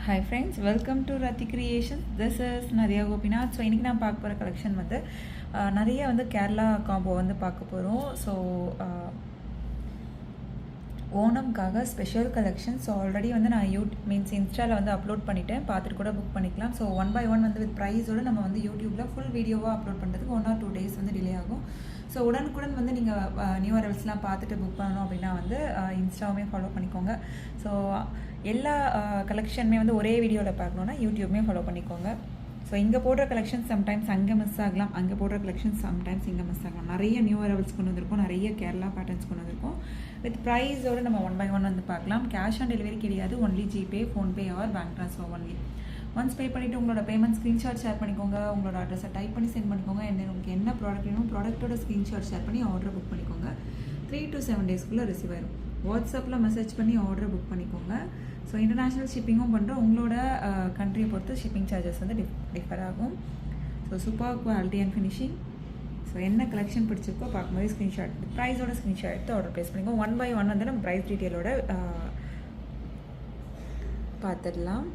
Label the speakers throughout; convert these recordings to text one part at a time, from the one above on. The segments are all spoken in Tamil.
Speaker 1: Hi friends, welcome to Rati Creations. This is Nadia Gopinath. So இன்னைக்கு நான் பார்க்க போகிற கலெக்ஷன் வந்து நிறைய வந்து கேரளா காம்போ வந்து பார்க்க போகிறோம். ஸோ ஓணம்காக ஸ்பெஷல் கலெக்ஷன். ஸோ ஆல்ரெடி வந்து நான் இன்ஸ்டாவில் வந்து அப்லோட் பண்ணிட்டேன், பார்த்துட்டு கூட புக் பண்ணிக்கலாம். ஸோ 1 by 1 வந்து வித் ப்ரைஸோடு நம்ம வந்து யூடியூப்பில் ஃபுல் வீடியோவாக அப்லோட் பண்ணுறதுக்கு 1 or 2 days வந்து டிலே ஆகும். ஸோ உடனுக்குடன் வந்து நீங்கள் நியூ அரைவல்ஸ்லாம் பார்த்துட்டு புக் பண்ணணும் அப்படின்னா வந்து இன்ஸ்டாவுமே ஃபாலோ பண்ணிக்கோங்க. ஸோ எல்லா கலெக்ஷனுமே வந்து ஒரே வீடியோவில் பார்க்கணுன்னா யூடியூப்மே ஃபாலோ பண்ணிக்கோங்க. ஸோ இங்கே போடுற கலெக்ஷன்ஸ் சம்டைம்ஸ் அங்கே மிஸ் ஆகலாம், அங்கே போடுற கலெக்ஷன்ஸ் சம்டைம்ஸ் இங்கே மிஸ் ஆகலாம். நிறைய நியூ அரைவல்ஸ் கொண்டு வந்திருக்கோம், நிறைய கேரளா பேட்டர்ன்ஸ் கொண்டு வந்திருக்கோம். வித் ப்ரைஸோடு நம்ம 1 by 1 வந்து பார்க்கலாம். கேஷ் ஆன் டெலிவரி கிடையாது, only GPay, PhonePe R bank transfer only. Once pay பண்ணிவிட்டு உங்களோட பேமெண்ட் ஸ்க்ரீன்ஷாட் ஷேர் பண்ணிக்கோங்க, உங்களோட அட்ரஸை டைப் பண்ணி சென்ட் பண்ணிக்கோங்க. என்ன உங்களுக்கு என்ன ப்ராடக்ட் வேணும் ப்ராடக்ட்டோட ஸ்க்ரீன்ஷாட் ஷேர் பண்ணி ஆர்டர் புக் பண்ணிக்கோங்க. 3 to 7 daysக்குள்ளே ரிசீவ் ஆயிடும். வாட்ஸ்அப்பில் மெசேஜ் பண்ணி ஆர்டர் புக் பண்ணிக்கோங்க. ஸோ இன்டர்நேஷ்னல் ஷிப்பிங்கும் பண்ணுறோம். உங்களோட கண்ட்ரியை பொறுத்து ஷிப்பிங் சார்ஜஸ் வந்து டிஃபர் ஆகும். So super quality and finishing. So என்ன கலெக்ஷன் பிடிச்சிருக்கோ பார்க்கும்போது ஸ்க்ரீன்ஷாட் ப்ரைஸோட ஸ்க்ரீன்ஷாட் எடுத்து ஆர்டர் ப்ளேஸ் பண்ணிக்கோங்க. 1 by 1 வந்து நம்ம ப்ரைஸ் டீட்டெயிலோட பார்த்துடலாம்.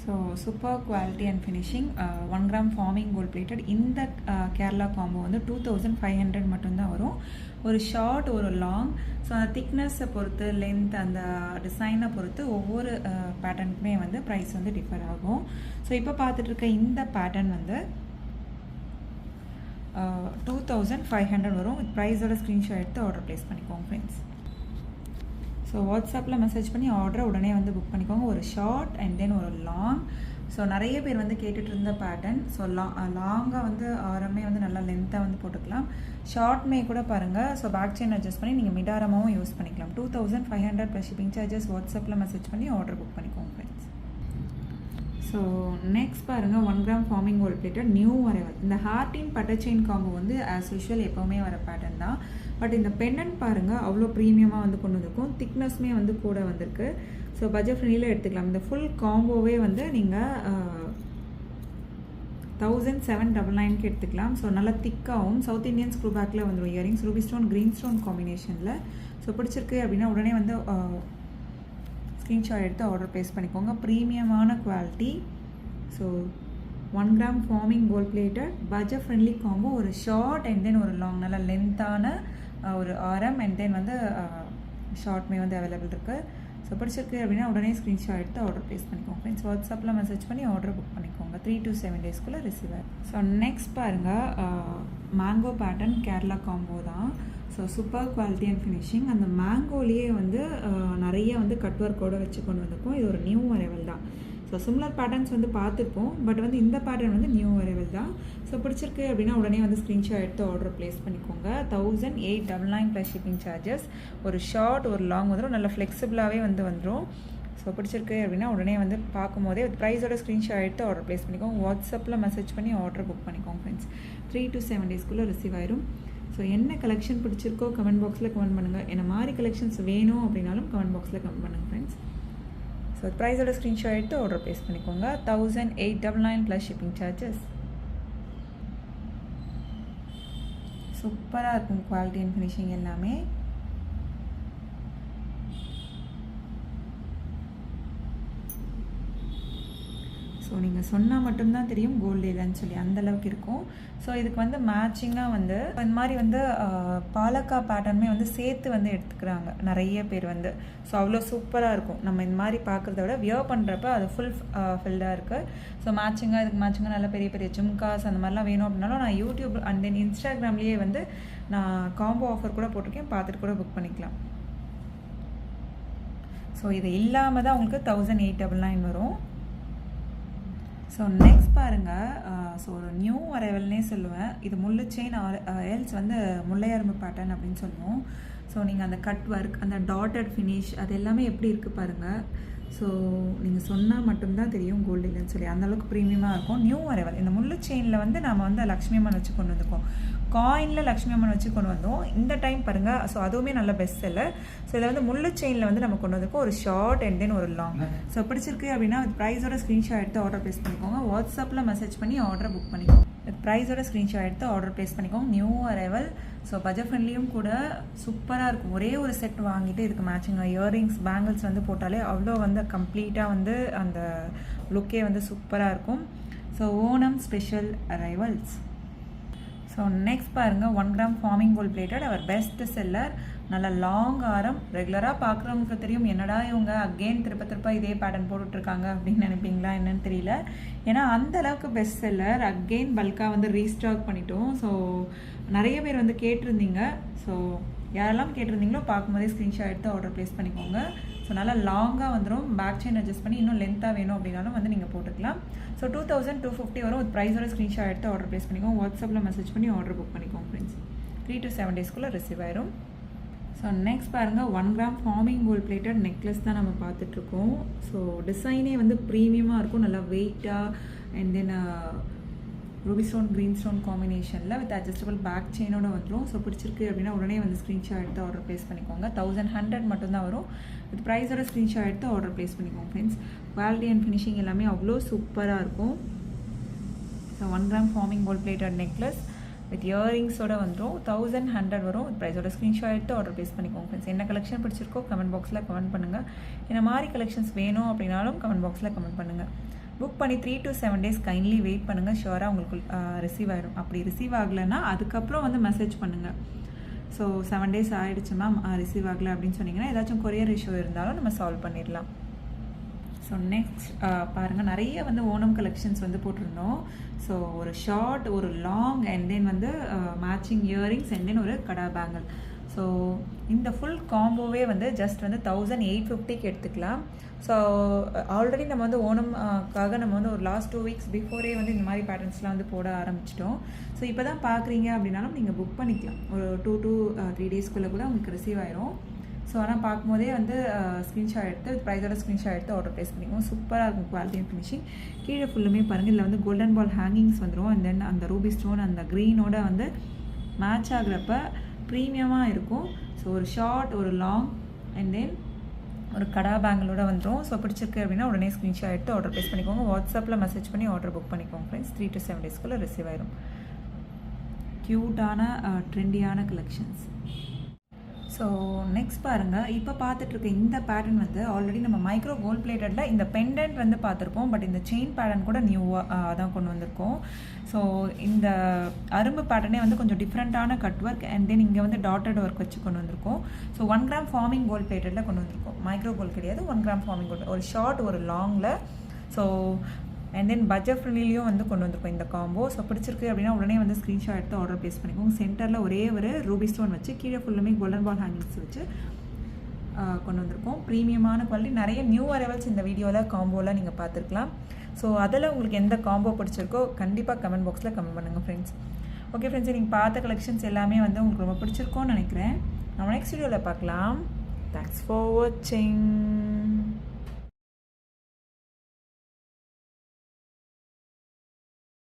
Speaker 1: So super quality and finishing 1 gram forming gold plated. இந்த கேரளா காம்போ வந்து 2500 மட்டும்தான் வரும். ஒரு ஷார்ட் ஒரு லாங். ஸோ அந்த திக்னஸை பொறுத்து, லென்த், அந்த டிசைனை பொறுத்து ஒவ்வொரு பேட்டர்னுக்குமே வந்து ப்ரைஸ் வந்து டிஃபர் ஆகும். ஸோ இப்போ பார்த்துட்டு இருக்க இந்த பேட்டர்ன் வந்து 2500 வரும். வித் ப்ரைஸோட ஸ்க்ரீன்ஷாட் எடுத்து ஆர்டர் ப்ளேஸ் பண்ணிக்கோங்க ஃப்ரெண்ட்ஸ். ஸோ வாட்ஸ்அப்பில் மெசேஜ் பண்ணி ஆர்டரை உடனே வந்து புக் பண்ணிக்கோங்க. ஒரு ஷார்ட் அண்ட் தென் ஒரு லாங். ஸோ நிறைய பேர் வந்து கேட்டுட்டு இருந்த பேட்டர்ன். ஸோ லாங்காக வந்து ஆரமே வந்து நல்லா லென்த்தாக வந்து போட்டுக்கலாம். ஷார்ட்மே கூட பாருங்கள். ஸோ பேக் செயின் அட்ஜஸ்ட் பண்ணி நீங்கள் மிட் ஆரமாகவும் யூஸ் பண்ணிக்கலாம். 2500 ப்ளஸ் ஷிப்பிங் சார்ஜஸ். வாட்ஸ்அப்பில் மெசேஜ் பண்ணி ஆர்டர் புக் பண்ணிக்கோங்க ஃப்ரெண்ட்ஸ். ஸோ நெக்ஸ்ட் பாருங்கள் 1 gram forming gold plated new arrival. இந்த ஹார்டின் பட்டர் செயின் காம்போ வந்து ஆஸ் யூஷுவல் எப்போவுமே வர பேட்டர்ன் தான். பட் இந்த பெண்டன்ட் பாருங்கள் அவ்வளோ ப்ரீமியமாக வந்து கொண்டு வந்திருக்கும். திக்னஸ்மே வந்து கூட வந்திருக்கு. ஸோ பட்ஜெட் ஃப்ரெண்ட்லியில் எடுத்துக்கலாம். இந்த ஃபுல் காம்போவே வந்து நீங்கள் 1799க்கு எடுத்துக்கலாம். ஸோ நல்லா திக்காகவும் சவுத் இந்தியன் ஸ்க்ரூ பேக்கில் வந்துடும். Earrings ruby stone green stone காம்பினேஷனில். ஸோ பிடிச்சிருக்கு அப்படின்னா உடனே வந்து ஸ்க்ரீன்ஷாட் எடுத்து ஆர்டர் ப்ளேஸ் பண்ணிக்கோங்க. ப்ரீமியமான quality. So 1 gram forming gold plated budget friendly combo. ஒரு ஷார்ட் அண்ட் தென் ஒரு லாங், நல்லா லென்த்தான ஒரு ஆரம் அண்ட் தென் வந்து ஷார்ட்மே வந்து அவைலபிள் இருக்குது. ஸோ பிடிச்சிருக்கு அப்படின்னா உடனே ஸ்க்ரீன்ஷாட் எடுத்து ஆர்டர் ப்ளேஸ் பண்ணிக்கோங்க ஃப்ரெண்ட்ஸ். வாட்ஸ்அப்பில் மெசேஜ் பண்ணி ஆர்டர் புக் பண்ணிக்கோங்க. 3 to 7 daysக்குள்ளே ரிசீவ் ஆகும். ஸோ நெக்ஸ்ட் பாருங்கள் மேங்கோ பேட்டர்ன் கேரளா காம்போ தான். So super quality and finishing. அந்த மேங்கோலேயே வந்து நிறைய வந்து கட் ஒர்க்கோடு வச்சு கொண்டு வந்திருக்கோம். இது ஒரு நியூ அரைவல் தான். ஸோ சிம்லர் பேட்டர்ன்ஸ் வந்து பார்த்துருப்போம், பட் வந்து இந்த பேட்டர்ன் வந்து நியூ அரைவல் தான். ஸோ பிடிச்சிருக்கு அப்படின்னா உடனே வந்து ஸ்க்ரீன்ஷாட் எடுத்து ஆர்டர் ப்ளேஸ் பண்ணிக்கோங்க. 1899 ப்ளஸ் ஷிப்பிங் சார்ஜஸ். ஒரு ஷார்ட் ஒரு லாங் வந்துடும், நல்லா ஃப்ளெக்சிபிளாகவே வந்துடும். ஸோ பிடிச்சிருக்கு அப்படின்னா உடனே வந்து பார்க்கும்போதே வித் ப்ரைஸோட ஸ்க்ரீன்ஷாட் எடுத்து ஆர்டர் ப்ளேஸ் பண்ணிக்கோங்க. வாட்ஸ்அப்பில் மெசேஜ் பண்ணி ஆர்டர் புக் பண்ணிக்கோங்க ஃப்ரெண்ட்ஸ். 3 to 7 daysக்குள்ளே ரிசீவ் ஆயிரும். ஸோ என்ன கலெக்ஷன் பிடிச்சிருக்கோ கமெண்ட் பாக்ஸில் கமெண்ட் பண்ணுங்கள். என்ன மாதிரி கலெக்ஷன்ஸ் வேணும் அப்படின்னாலும் கமெண்ட் பாக்ஸில் கமெண்ட் பண்ணுங்கள் ஃப்ரெண்ட்ஸ். ஸோ ப்ரைஸோட ஸ்க்ரீன்ஷாட் எடுத்து ஆர்டர் ப்ளேஸ் பண்ணிக்கோங்க. 1899 ப்ளஸ் ஷிப்பிங் சார்ஜஸ். சூப்பராக இருக்கும் குவாலிட்டி அண்ட் ஃபினிஷிங் எல்லாமே. ஸோ நீங்கள் சொன்னால் மட்டும்தான் தெரியும் கோல்டு இல்லைன்னு சொல்லி, அந்தளவுக்கு இருக்கும். ஸோ இதுக்கு வந்து மேட்சிங்காக வந்து இந்த மாதிரி வந்து பாலக்கா பேட்டர்னுமே வந்து சேர்த்து வந்து எடுத்துக்கிறாங்க நிறைய பேர் வந்து. ஸோ அவ்வளோ சூப்பராக இருக்கும். நம்ம இந்த மாதிரி பார்க்குறத விட வியர் பண்ணுறப்ப அது ஃபுல் ஃபில்டாக இருக்குது. ஸோ மேட்சிங்காக இதுக்கு மேட்சிங்காக நல்ல பெரிய பெரிய ஜும்காஸ் அந்த மாதிரிலாம் வேணும் அப்படின்னாலும் நான் யூடியூப் அண்ட் தென் இன்ஸ்டாகிராம்லேயே வந்து நான் காம்போ ஆஃபர் கூட போட்டிருக்கேன், பார்த்துட்டு கூட புக் பண்ணிக்கலாம். ஸோ இது இல்லாமல் தான் உங்களுக்கு 1899 வரும். ஸோ நெக்ஸ்ட் பாருங்கள். ஸோ ஒரு நியூ அரைவல்னே சொல்லுவேன். இது முள்ளு செயின் எல்ஸ் வந்து முல்லையரும்பு பேட்டர்ன் அப்படின்னு சொல்லுவோம். ஸோ நீங்கள் அந்த கட் ஒர்க், அந்த டாட்டட் ஃபினிஷ், அது எல்லாமே எப்படி இருக்குது பாருங்கள். ஸோ நீங்கள் சொன்னால் மட்டும்தான் தெரியும் கோல்டு இல்லைன்னு சொல்லி, அந்தளவுக்கு ப்ரீமியமாக இருக்கும். New arrival. இந்த முள்ளு செயினில் வந்து நம்ம வந்து லக்ஷ்மி அம்மன் வச்சு கொண்டு வந்திருக்கோம். காயினில் லக்ஷ்மி அம்மன் வச்சு கொண்டு வந்தோம் இந்த டைம் பாருங்கள். ஸோ அதுவுமே நல்ல பெஸ்ட் செல்லர். ஸோ இதில் வந்து முள்ளு செயினில் வந்து நம்ம கொண்டு வந்திருக்கோம். ஒரு ஷார்ட் அண்ட் தென் ஒரு லாங். ஸோ பிடிச்சிருக்கு அப்படின்னா ப்ரைஸோட ஸ்க்ரீன்ஷாட் எடுத்து ஆர்டர் ப்ளேஸ் பண்ணிக்கோங்க. வாட்ஸ்அப்பில் மெசேஜ் பண்ணி ஆர்டரை புக் பண்ணிக்கோங்க. ப்ரைஸோட ஸ்க்ரீன்ஷாட் எடுத்து ஆர்டர் ப்ளேஸ் பண்ணிக்கோங்க. New arrival. ஸோ பட்ஜெட் ஃப்ரெண்ட்லியும் கூட சூப்பராக இருக்கும். ஒரே ஒரு செட் வாங்கிட்டு இதுக்கு மேட்சிங் இயரிங்ஸ் பேங்கிள்ஸ் வந்து போட்டாலே அவ்வளோ வந்து கம்ப்ளீட்டாக வந்து அந்த லுக்கே வந்து சூப்பராக இருக்கும். So Onam special arrivals. So next பாருங்கள், 1 கிராம் ஃபார்மிங் கோல்ட் பிளேட்டட் அவர் பெஸ்ட் செல்லர். நல்ல லாங் ஆரம். ரெகுலராக பார்க்குறவங்களுக்கு தெரியும் என்னடா இவங்க அகெயின் திருப்ப இதே பேட்டர்ன் போட்டுட்ருக்காங்க அப்படின்னு நினைப்பீங்களா என்னன்னு தெரியல. ஏன்னா அந்த அளவுக்கு பெஸ்ட் செல்லர். அகெயின் பல்காக வந்து ரீஸ்டாக் பண்ணிட்டோம். ஸோ நிறைய பேர் வந்து கேட்டிருந்தீங்க. ஸோ யாரெல்லாம் கேட்டிருந்தீங்களோ பார்க்கும்போதே ஸ்க்ரீன்ஷாட் எடுத்து ஆர்டர் ப்ளேஸ் பண்ணிக்கோங்க. ஸோ நல்லா லாங்காக வந்துடும். பேக் செயின் அட்ஜஸ்ட் பண்ணி இன்னும் லென்த்தாக வேணும் அப்படின்னாலும் வந்து நீங்கள் போட்டுக்கலாம். ஸோ 2250 வரும். ஒரு ப்ரைஸோட ஸ்க்ரீன்ஷாட் எடுத்து ஆர்டர் ப்ளேஸ் பண்ணிக்கோங்க. வாட்ஸ்அப்பில் மெசேஜ் பண்ணி ஆர்டர் புக் பண்ணிக்கோங்க ஃப்ரெண்ட்ஸ். 3 to 7 டேஸ்க்குள்ளே ரிசீவ் ஆயிரும். ஸோ நெக்ஸ்ட் பாருங்கள், 1 gram forming gold plated necklace தான் நம்ம பார்த்துட்ருக்கோம். ஸோ டிசைனே வந்து ப்ரீமியமாக இருக்கும். நல்லா வெயிட்டாக and then Ruby stone green stone காம்பினேஷனில் வித் அட்ஜஸ்டபிள் பேக் செயினோட வந்துடும். ஸோ பிடிச்சிருக்கு அப்படின்னா உடனே வந்து ஸ்க்ரீன்ஷாட் எடுத்து ஆர்டர் ப்ளேஸ் பண்ணிக்கோங்க. 1100 மட்டும்தான் வரும். வித் ப்ரைஸோட ஸ்க்ரீன்ஷாட் எடுத்து ஆர்டர் ப்ளேஸ் பண்ணிக்கோங்க ஃப்ரெண்ட்ஸ். குவாலிட்டி அண்ட் ஃபினிஷிங் எல்லாமே அவ்வளோ சூப்பராக இருக்கும். So 1 gram forming gold plated necklace with இயரிங்ஸோட வந்துடும். 1100 வரும். வித் ப்ரைஸோட ஸ்க்ரீன்ஷாட் எடுத்து ஆர்டர் ப்ளேஸ் பண்ணிக்கோங்க ஃப்ரெண்ட்ஸ். என்ன கலெக்ஷன் பிடிச்சிருக்கோ கமெண்ட் பாக்ஸில் கமெண்ட் பண்ணுங்கள். இந்த மாதிரி கலெக்ஷன்ஸ் வேணும் அப்படின்னாலும் கமெண்ட் பாக்ஸில் கமெண்ட் பண்ணுங்கள். புக் பண்ணி 3 to 7 டேஸ் கைண்ட்லி வெயிட் பண்ணுங்கள். ஷுவராக உங்களுக்கு ரிசீவ் ஆகிடும். அப்படி ரிசீவ் ஆகலைன்னா அதுக்கப்புறம் வந்து மெசேஜ் பண்ணுங்கள். ஸோ 7 டேஸ் ஆகிடுச்சு மேம் ரிசீவ் ஆகலை அப்படின்னு சொன்னீங்கன்னா ஏதாச்சும் கொரியர் இஷ்யூ இருந்தாலும் நம்ம சால்வ் பண்ணிடலாம். ஸோ நெக்ஸ்ட் பாருங்கள், நிறைய வந்து ஓணம் கலெக்ஷன்ஸ் வந்து போட்டிருந்தோம். ஸோ ஒரு ஷார்ட், ஒரு லாங் அண்ட் தென் வந்து மேட்சிங் இயரிங்ஸ் அண்ட் தென் ஒரு கடா பேங்கிள். ஸோ இந்த ஃபுல் காம்போவே வந்து ஜஸ்ட் வந்து 1850க்கு எடுத்துக்கலாம். ஸோ ஆல்ரெடி நம்ம வந்து ஓணம்காக நம்ம வந்து ஒரு லாஸ்ட் 2 வீக்ஸ் பிஃபோரே வந்து இந்த மாதிரி பேட்டர்ன்ஸ்லாம் வந்து போட ஆரம்பிச்சிட்டோம். ஸோ இப்போ தான் பார்க்குறீங்க அப்படின்னாலும் நீங்கள் புக் பண்ணிக்கலாம். ஒரு 2 to 3 டேஸ்க்குள்ளே கூட உங்களுக்கு ரிசீவ் ஆயிரும். ஸோ ஆனால் பார்க்கும்போதே வந்து ஸ்க்ரீன்ஷாட் எடுத்து ப்ரைஸோட ஸ்க்ரீன்ஷாட் எடுத்து ஆர்டர் ப்ளேஸ் பண்ணிக்கோங்க. சூப்பராக இருக்கும் குவாலிட்டி அண்ட் ஃபினிஷிங். கீழே ஃபுல்லுமே பாருங்கள், இதில் வந்து கோல்டன் பால் ஹேங்கிங்ஸ் வந்துடும். அண்ட் தென் அந்த ரூபி ஸ்டோன் அந்த க்ரீனோட வந்து மேட்ச் ஆகிறப்ப ப்ரீமியமாக இருக்கும். ஸோ ஒரு ஷார்ட், ஒரு லாங் அண்ட் தென் ஒரு கடா பேங்கிளோட வந்துடும். ஸோ பிடிச்சிருக்கு அப்படின்னா உடனே ஸ்க்ரீன்ஷாட் எடுத்து ஆர்டர் ப்ளேஸ் பண்ணிக்கோங்க. வாட்ஸ்அப்பில் மெசேஜ் பண்ணி ஆர்டர் புக் பண்ணிக்கோங்க ஃப்ரெண்ட்ஸ். 3 to 7 டேஸ்க்குள்ளே ரிசீவ் ஆயிடும். க்யூட்டான ட்ரெண்டியான கலெக்ஷன்ஸ். ஸோ நெக்ஸ்ட் பாருங்கள், இப்போ பார்த்துட்ருக்க இந்த பேட்டர்ன் வந்து ஆல்ரெடி நம்ம மைக்ரோ கோல்ட் பிளேட்டடில் இந்த பெண்டன்ட் வந்து பார்த்துருப்போம். பட் இந்த செயின் பேட்டர்ன் கூட நியூவாக தான் கொண்டு வந்திருக்கோம். ஸோ இந்த அரும்பு பேட்டர்னே வந்து கொஞ்சம் டிஃப்ரெண்ட்டான கட் ஒர்க் அண்ட் தென் இங்கே வந்து டாட்டட் ஒர்க் வச்சு கொண்டு வந்திருக்கோம். ஸோ 1 கிராம் ஃபார்மிங் கோல்ட் பிளேட்டடில் கொண்டு வந்திருக்கோம். மைக்ரோ கோல்ட் கிடையாது, 1 கிராம் ஃபார்மிங் கோல்ட். ஒரு ஷார்ட், ஒரு லாங்கில். ஸோ அண்ட் தென் பட்ஜெட் ஃப்ரெண்ட்லியும் வந்து கொண்டு வந்திருக்கோம் இந்த காம்போ. ஸோ பிடிச்சிருக்கு அப்படின்னா உடனே வந்து ஸ்க்ரீன்ஷாட் எடுத்து ஆர்டர் ப்ளேஸ் பண்ணிக்கோங்க. சென்டரில் ஒரே ஒரு ரூபி ஸ்டோன் வச்சு கீழே ஃபுல்லுமே கோல்டன் பால் ஹேங்கிங்ஸ் வச்சு கொண்டு வந்திருக்கோம். ப்ரீமியமான குவாலிட்டி. நிறைய நியூ அரைவல்ஸ் இந்த வீடியோவில் காம்போவில் நீங்கள் பார்த்துருக்கலாம். ஸோ அதில் உங்களுக்கு எந்த காம்போ பிடிச்சிருக்கோ கண்டிப்பாக கமெண்ட் பாக்ஸில் கமெண்ட் பண்ணுங்கள் ஃப்ரெண்ட்ஸ். ஓகே ஃப்ரெண்ட்ஸ், நீங்கள் பார்த்த கலெக்ஷன்ஸ் எல்லாமே வந்து உங்களுக்கு ரொம்ப பிடிச்சிருக்கோன்னு நினைக்கிறேன். நம்ம நெக்ஸ்ட் வீடியோவில் பார்க்கலாம். தேங்க்ஸ் ஃபார் வாட்சிங்.